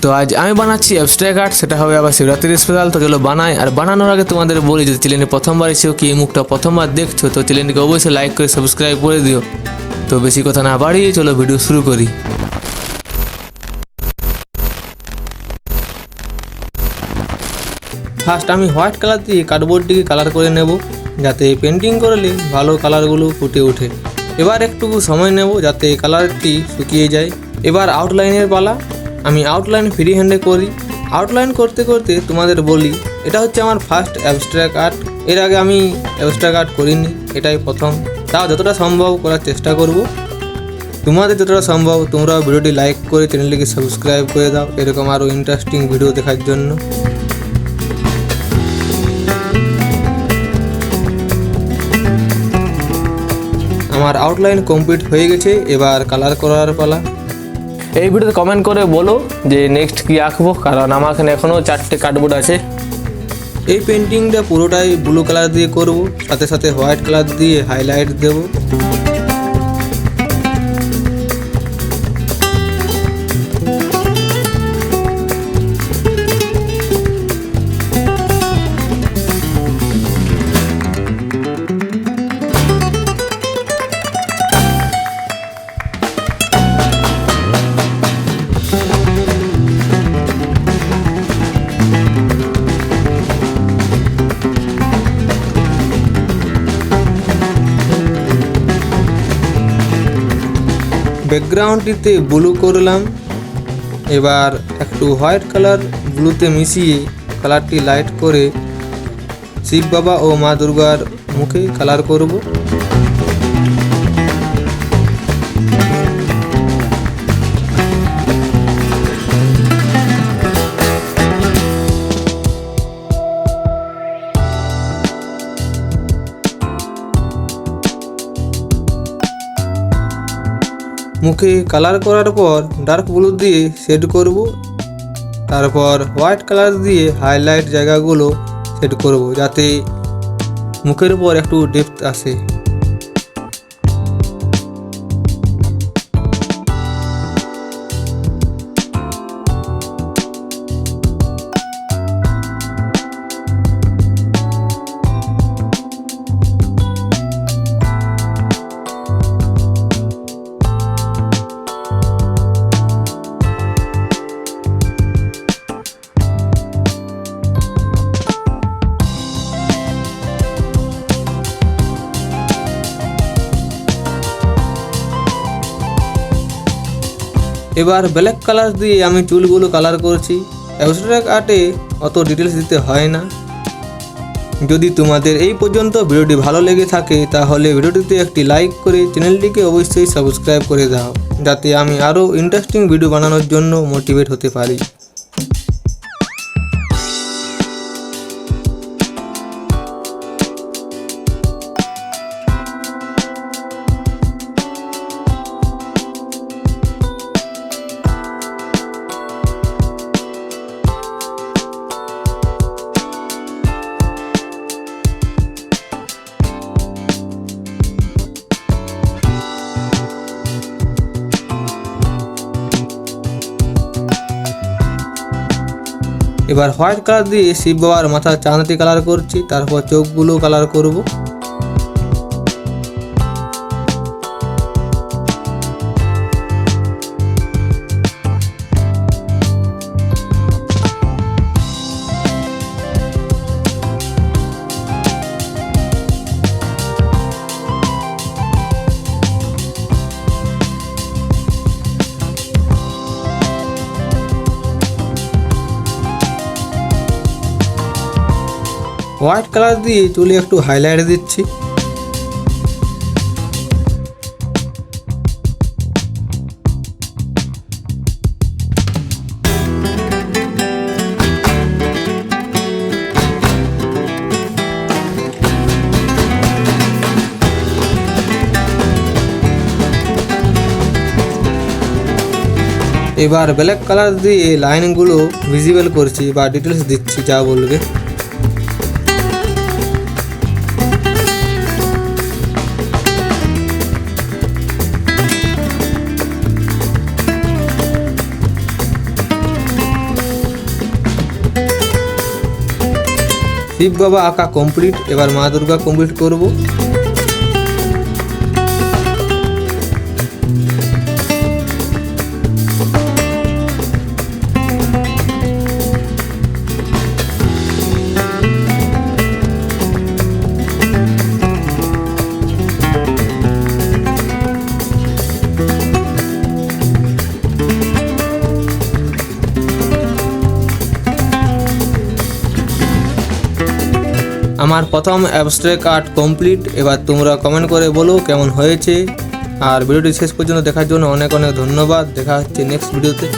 তো আজ আমি বানাচ্ছি অ্যাবস্ট্রাক্ট আর্ট, সেটা হবে আবার শিবরাত্রির স্পেশাল। তো চলো বানাই। আর বানানোর আগে তোমাদের বলি, যদি চ্যানেলে প্রথমবার এসেও কি এই মুখটা প্রথমবার দেখছো, তো চ্যানেলটিকে অবশ্যই লাইক করে সাবস্ক্রাইব করে দিও। তো বেশি কথা না বাড়িয়ে চলো ভিডিও শুরু করি। ফার্স্ট আমি হোয়াইট কালার দিয়ে কার্ডবোর্ডটিকে কালার করে নেব, যাতে পেন্টিং করলে ভালো কালারগুলো ফুটে ওঠে। এবার একটু সময় নেব যাতে কালারটি শুকিয়ে যায়। এবার আউটলাইনের পালা। আমি আউটলাইন ফ্রি হ্যান্ডে করি। আউটলাইন করতে করতে তোমাদের বলি, এটা হচ্ছে আমার ফার্স্ট অ্যাবস্ট্রাক্ট আর্ট। এর আগে আমি অ্যাবস্ট্রাক্ট আর্ট করিনি, এটাই প্রথম। তাও যতটা সম্ভব করার চেষ্টা করব। তোমাদের যতটা সম্ভব তোমরাও ভিডিওটি লাইক করে চ্যানেলটিকে সাবস্ক্রাইব করে দাও, এরকম আরও ইন্টারেস্টিং ভিডিও দেখার জন্য। আমার আউটলাইন কমপ্লিট হয়ে গেছে, এবার কালার করার পালা। এই ভিডিওতে কমেন্ট করে বলো যে নেক্সট কি আঁকবো, কারণ আমার এখানে এখনও 4টে কার্ডবোর্ড আছে। এই পেন্টিংটা পুরোটাই ব্লু কালার দিয়ে করব, সাথে সাথে হোয়াইট কালার দিয়ে হাইলাইট দেব। ব্যাকগ্রাউন্ডটিতে ব্লু করলাম। এবার একটু হোয়াইট কালার ব্লুতে মিশিয়ে কালারটি লাইট করে শিব বাবা ও মা দুর্গার মুখে কালার করব। মুখে কালার করার পর ডার্ক ব্লু দিয়ে শেড করব, তারপর হোয়াইট কালার দিয়ে হাইলাইট জায়গাগুলো শেড করব, যাতে মুখের উপর একটু ডেপথ আসে। এবার ব্ল্যাক কালার দিয়ে আমি চুলগুলো কালার করছি। অ্যাবস্ট্রাক্ট আর্টে অত ডিটেলস দিতে হয় না। যদি তোমাদের এই পর্যন্ত ভিডিওটি ভালো লেগে থাকে তাহলে ভিডিওটিতে একটি লাইক করে চ্যানেলটিকে অবশ্যই সাবস্ক্রাইব করে দাও, যাতে আমি আরও ইন্টারেস্টিং ভিডিও বানানোর জন্য মোটিভেট হতে পারি। এবার হোয়াইট কালার দিয়ে শিব বাবার মাথার চাঁদটি কালার করছি, তারপর চোখগুলো কালার করব। হোয়াইট কালার দিয়ে চুলে একটু হাইলাইট দিচ্ছি। এবার ব্ল্যাক কালার দিয়ে লাইনগুলো ভিজিবল করছি বা ডিটেলস দিচ্ছি, যা বলবে। শিব বাবা আঁকা কমপ্লিট। এবার মা দুর্গা কমপ্লিট করব। আমার প্রথম অ্যাবস্ট্রাক্ট আর্ট কমপ্লিট। এবার তোমরা কমেন্ট করে বলো কেমন হয়েছে। আর ভিডিওটি শেষ পর্যন্ত দেখার জন্য অনেক অনেক ধন্যবাদ। দেখা হচ্ছে নেক্সট ভিডিওতে।